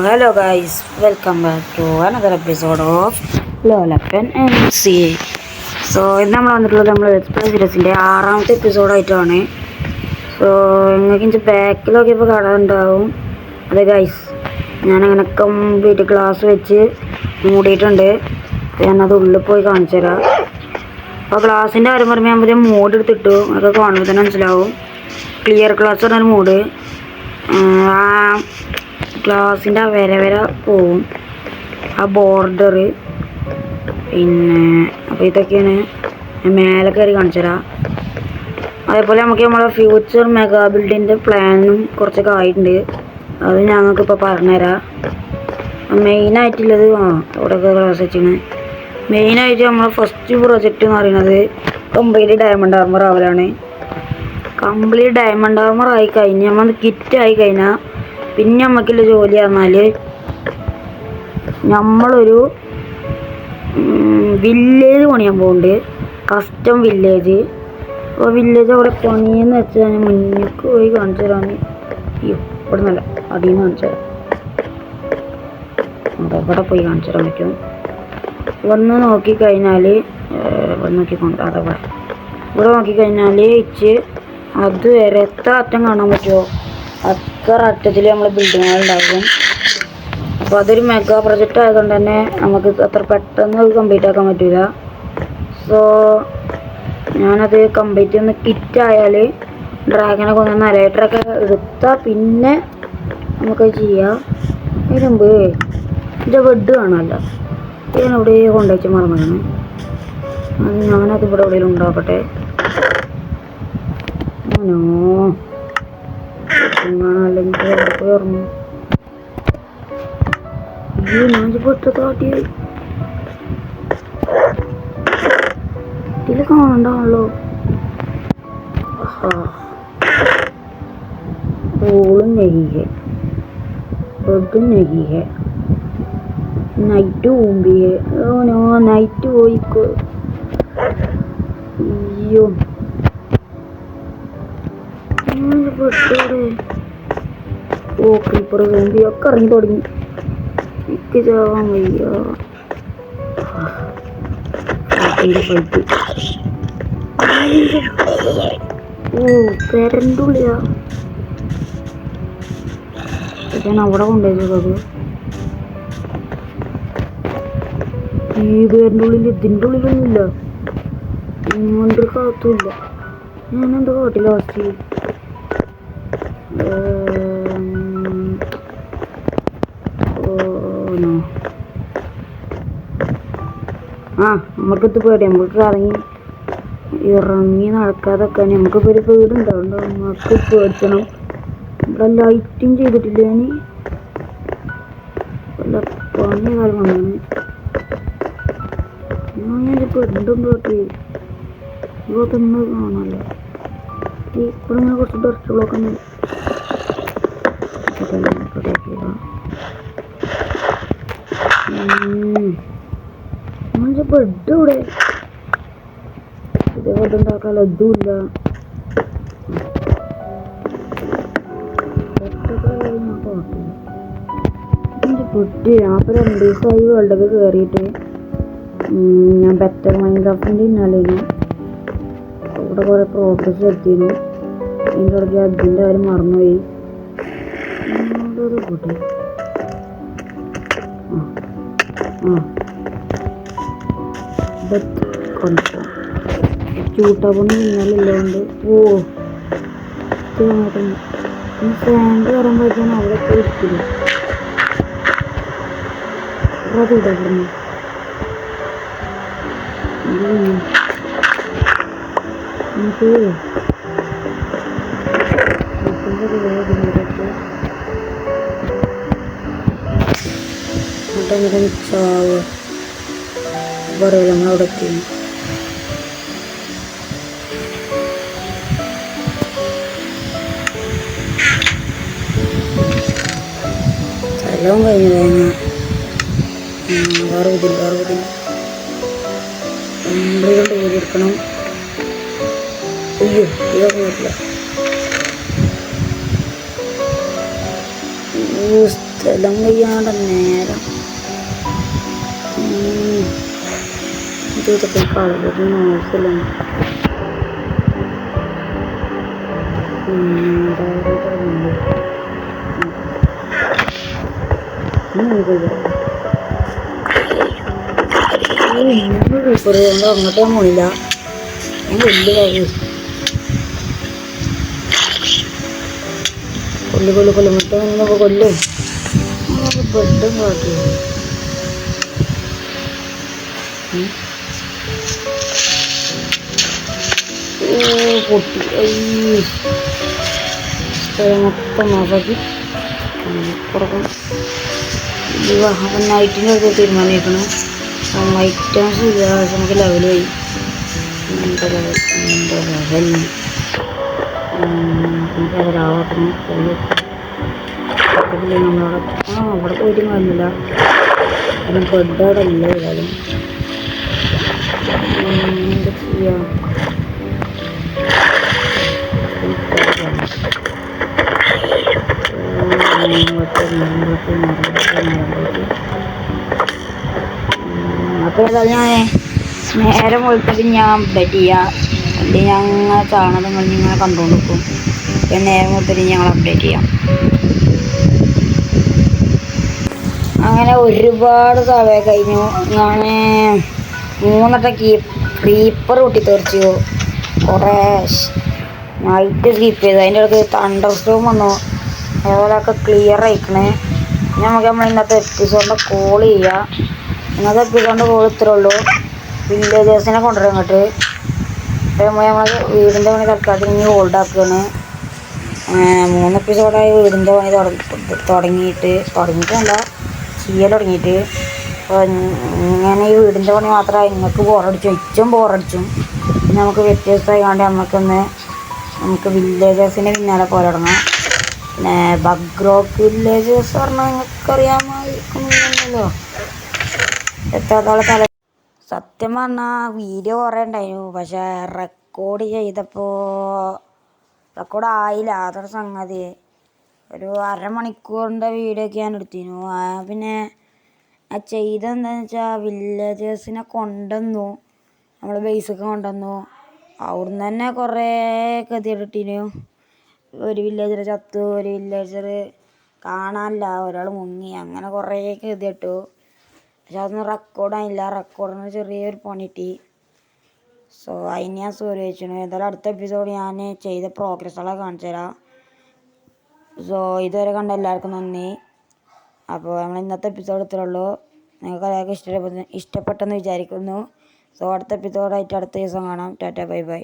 Hello guys, welcome back to another episode of Lolapan MC. ഇന്ന് നമ്മൾ വന്നിട്ടുള്ളത് നമ്മൾ എക്സ്പ്രസ് സീരീസിൻ്റെ 6ാമത്തെ എപ്പിസോഡായിട്ടാണ്. നിങ്ങൾക്ക് എനിക്ക് ബാക്കിലൊക്കെ ഇപ്പോൾ കാണാനുണ്ടാവും. അതെ ഗൈസ്, ഞാനങ്ങനെ കംപ്ലീറ്റ് ഗ്ലാസ് വെച്ച് മൂടിയിട്ടുണ്ട്. ഞാനത് ഉള്ളിൽ പോയി കാണിച്ചു തരാം. അപ്പോൾ ഗ്ലാസിൻ്റെ കാര്യം പറയുമ്പോൾ ഞാൻ പുതിയ മോഡ് എടുത്തിട്ടു. അതൊക്കെ കാണുമ്പോൾ തന്നെ മനസ്സിലാവും. ക്ലിയർ ഗ്ലാസ് പറഞ്ഞൊരു മോഡ്. ഗ്ലാസിൻ്റെ വര പോവും, ആ ബോർഡർ. പിന്നെ അപ്പോൾ ഇതൊക്കെയാണ് മേലെ കയറി കാണിച്ചു തരാം. അതേപോലെ നമുക്ക് നമ്മളെ ഫ്യൂച്ചർ മെഗാ ബിൽഡിൻ്റെ പ്ലാനും കുറച്ചൊക്കെ ആയിട്ടുണ്ട്. അത് ഞങ്ങൾക്കിപ്പോൾ പറഞ്ഞുതരാം. മെയിനായിട്ടുള്ളത് ഇവിടെയൊക്കെ ഗ്ലാസ് വെച്ചാണ്. മെയിനായിട്ട് നമ്മളെ ഫസ്റ്റ് പ്രൊജക്റ്റ് എന്ന് പറയുന്നത് കംപ്ലീറ്റ് ഡയമണ്ട് ആർമർ ആവലാണ്. കംപ്ലീറ്റ് ഡയമണ്ട് ആർമർ ആയി കഴിഞ്ഞ് നമ്മൾ കിറ്റ് ആയി കഴിഞ്ഞാൽ പിന്നെ നമുക്കുള്ള ജോലി പറഞ്ഞാൽ നമ്മളൊരു വില്ലേജ് പണിയാൻ പോകുന്നുണ്ട്. Custom village. അപ്പോൾ വില്ലേജ് അവിടെ പണിയെന്ന് വെച്ചാൽ ഞാൻ മുന്നിലേക്ക് പോയി കാണിച്ചു തരാൻ. ഇവിടെ നല്ല അടിയിൽ നിന്ന് കാണിച്ചു തരാം. ഇവിടെ പോയി കാണിച്ചു തരാൻ പറ്റും. ഇവിടെ നോക്കിക്കഴിഞ്ഞാൽ ഇവിടെ നോക്കിക്കൊണ്ട് അതവിടെ ഇവിടെ നോക്കിക്കഴിഞ്ഞാൽ അതുവരെ എത്ര അറ്റം കാണാൻ പറ്റുമോ അത്ര അറ്റത്തിൽ നമ്മൾ ബിൽഡിങ്ങുകളുണ്ടാകും. അപ്പോൾ അതൊരു മെഗാ പ്രൊജക്റ്റ് ആയതുകൊണ്ട് തന്നെ നമുക്ക് അത്ര പെട്ടെന്ന് അത് കംപ്ലീറ്റ് ആക്കാൻ പറ്റില്ല. ഞാനത് കംപ്ലീറ്റ് ഒന്ന് കിറ്റായാൽ ഡ്രാഗനെ കൊന്ന് നരേറ്ററൊക്കെ എടുത്താൽ പിന്നെ നമുക്കത് ചെയ്യാം. അതിന് മുമ്പ് ഇതിൻ്റെ ബെഡ് കാണാമല്ലോ, ഞാൻ ഇവിടെ കൊണ്ടുവച്ച് മറന്നു. അത് ഞാനത് ഇവിടെ എവിടെയെങ്കിലും ഉണ്ടാക്കട്ടെ. അല്ലെങ്കിൽ ഉയർന്നു പെട്ടതാട്ടി ഇതിൽ കാണണ്ടാണല്ലോ. ഓളും നെയ്യേ ബെഡും നെയ്യേ നൈറ്റ് ഊമ്പിയേ. നൈറ്റ് പോയിക്കോ. അയ്യോ പെട്ടോടെ. ക്രീപ്പർ സോംബിയൊക്കെ ഇറങ്ങി തുടങ്ങി. എനിക്ക് ചാവാൻ വയ്യ. കരണ്ടുള്ളിയാ. ഞാൻ അവിടെ കൊണ്ടുപോയത് ഈ പേരിൻ്റെ ഉള്ളിൽ ഇതിൻ്റെ ഉള്ളിലൊന്നുമില്ല. ഇങ്ങോട്ടൊരു കാത്തുമില്ല. ഞാനെന്താ കാട്ടില്ല ഫസ്റ്റ്. നമുക്കിത് പേടി. നമുക്ക് ഇറങ്ങി നടക്കാതൊക്കെ നമുക്കിപ്പോൾ ഒരു പേടുണ്ടാവും. നമുക്ക് പേടിക്കണം. ഇവിടെ ലൈറ്റും ചെയ്തിട്ടില്ല. ഞാൻ വല്ല പണി കാലം വന്നാണ്. ഞാനിപ്പോൾ എന്തൊന്നും കാട്ടി ഇതൊന്നും കാണാമല്ലോ. ഇവിടെ ഇങ്ങനെ കുറച്ച് ഡർട്ടുകളൊക്കെ ബെഡ് ഇവിടെ ഇതേ ബെഡ് ഉണ്ടാക്കാനുള്ള ഇതുമില്ല. ബെഡ് ഞാനിപ്പോൾ 2 ദിവസമായി വേൾഡൊക്കെ കയറിയിട്ട്. ഞാൻ ബെറ്റർ മൈൻക്രാഫ്റ്റിൻ്റെ ഇന്നാലേനു ഇവിടെ കുറേ പ്രോഗ്രസ് എത്തിയിരുന്നു. അതിൻ്റെ ഇടയ്ക്ക് അതിൻ്റെ കാര്യം മറന്നുപോയി. കൂട്ടി ചൂട്ടാപ്പൊന്ന് ഇന്നാലുള്ളതുകൊണ്ട് ഫാൻഡ് പറയുമ്പോഴത്തേക്കാണ് അവിടെ പോയി ഇരിക്കില്ല. ചൂട്ടാക്കുന്നു നമുക്ക് ചാവ് പറയില്ല. നമ്മളവിടെ എത്തി. എല്ലാം കഴിഞ്ഞു. വേറെ കംപ്ലീറ്റ് പോലെടുക്കണം. അയ്യോ ഇതൊക്കെ പറ്റില്ല. ജലം കഴിയാണ്ട് നേരം ഇതൊക്കെ കളർ നോക്കില്ല. അങ്ങോട്ടേ പോണില്ല. വലിയ കാര്യം കൊല്ലും മുട്ട കൊല്ലും ബെഡും കാട്ടി പൊട്ടി മൊത്തം നോക്കി പുറക്കും. അപ്പം നൈറ്റിൻ്റെ ഒക്കെ തീരുമാനിക്കണം. നൈറ്റ് നമുക്ക് ലെവലായി ലെവൽ നമുക്ക് അവരാവട്ടെ നമ്മളവിടെ അവിടെ പോയിട്ട് കാണുന്നില്ല. കാരണം ബെഡ് അവിടെ ഇല്ല. ഏതായാലും എന്താ ചെയ്യാം. അപ്പോൾ ഏതായാലും ഞാൻ നേരം വെളുത്തിട്ട് ഞാൻ അപ്ഡേറ്റ് ചെയ്യാം. അല്ലെങ്കിൽ ഞങ്ങൾ കാണാതെ ഇങ്ങനെ കണ്ടുകൊണ്ട് നിൽക്കും. പിന്നെ നേരം വെളുത്തിട്ട് ഞങ്ങൾ അപ്ഡേറ്റ് ചെയ്യാം. അങ്ങനെ ഒരുപാട് സമയം കഴിഞ്ഞു. ഞാൻ 3 ക്രീപ്പർ പൊട്ടിത്തെറിച്ചു. കുറേ നൈറ്റ് സ്ലീപ്പ് ചെയ്തു. അതിൻ്റെ ഇടയ്ക്ക് തണ്ടർ സ്റ്റോം വന്നു. അതുപോലെയൊക്കെ ക്ലിയർ ആയിക്കണേ. നമുക്ക് ഇന്നത്തെ എപ്പിസോഡിൻ്റെ കോൾ ചെയ്യാം. ഇന്നത്തെ എപ്പിസോഡിൻ്റെ കോൾ ഇത്രേ ഉള്ളൂ. വില്ലേജേഴ്സിനെ കൊണ്ടുവരാൻ ഇങ്ങോട്ട്. നമ്മൾ വീടിൻ്റെ പണി തൽക്കാലത്തിന് ഹോൾഡ് ആക്കുകയാണ്. 3 എപ്പിസോഡായി വീടിൻ്റെ പണി തുടങ്ങിയിട്ടല്ല ചെയ്യൽ തുടങ്ങിയിട്ട്. അപ്പോൾ ഇങ്ങനെ ഈ വീടിൻ്റെ പണി മാത്രമായി നിങ്ങൾക്ക് ബോറടിച്ചു, ഏറ്റവും ബോറടിച്ചും. നമുക്ക് വ്യത്യസ്തമായി കണ്ട് നമുക്ക് വില്ലേജേഴ്സിൻ്റെ പിന്നാലെ പോലെ തുടങ്ങാം. പിന്നെ ബഗ്രോക്ക് വില്ലേജേഴ്സ് പറഞ്ഞാൽ നിങ്ങൾക്കറിയാമായിരിക്കുമല്ലോ. എത്രത്തോളം സത്യം പറഞ്ഞാൽ വീഡിയോ കുറേ ഉണ്ടായിരുന്നു. പക്ഷേ റെക്കോർഡ് ആയില്ല. അതൊരു സംഗതി. ഒരു അരമണിക്കൂറിൻ്റെ വീഡിയോ ഒക്കെ ഞാൻ എടുത്തിരുന്നു. പിന്നെ ചെയ്തെന്താണെന്ന് വെച്ചാൽ വില്ലേജേഴ്സിനെ കൊണ്ടുവന്നു. നമ്മൾ ബേസൊക്കെ കൊണ്ടുവന്നു. അവിടുന്ന് തന്നെ കുറേ ഗതികെട്ടിനു. ഒരു വില്ലേജർ ചത്തു, ഒരു വില്ലേജർ കാണാനില്ല, ഒരാൾ മുങ്ങി, അങ്ങനെ കുറേ ഗതികെട്ടു. പക്ഷെ അതൊന്നും റെക്കോർഡായില്ല. റെക്കോർഡിന് ചെറിയൊരു പണി കിട്ടി. സോ അതിന് ഞാൻ സോറി ചോദിച്ചു. എന്തായാലും അടുത്ത എപ്പിസോഡ് ഞാൻ ചെയ്ത പ്രോഗ്രസ്സുകളൊക്കെ കാണിച്ചു തരാം. സോ ഇതുവരെ കണ്ട എല്ലാവർക്കും നന്ദി. അപ്പോൾ നമ്മൾ ഇന്നത്തെ എപ്പിസോഡ് ഇത്രേ ഉള്ളൂ. നിങ്ങൾക്ക് അതൊക്കെ ഇഷ്ടപ്പെട്ടെന്ന് വിചാരിക്കുന്നു. സോ അടുത്ത എപ്പിസോഡായിട്ട് അടുത്ത ദിവസം കാണാം. Tata bye bye.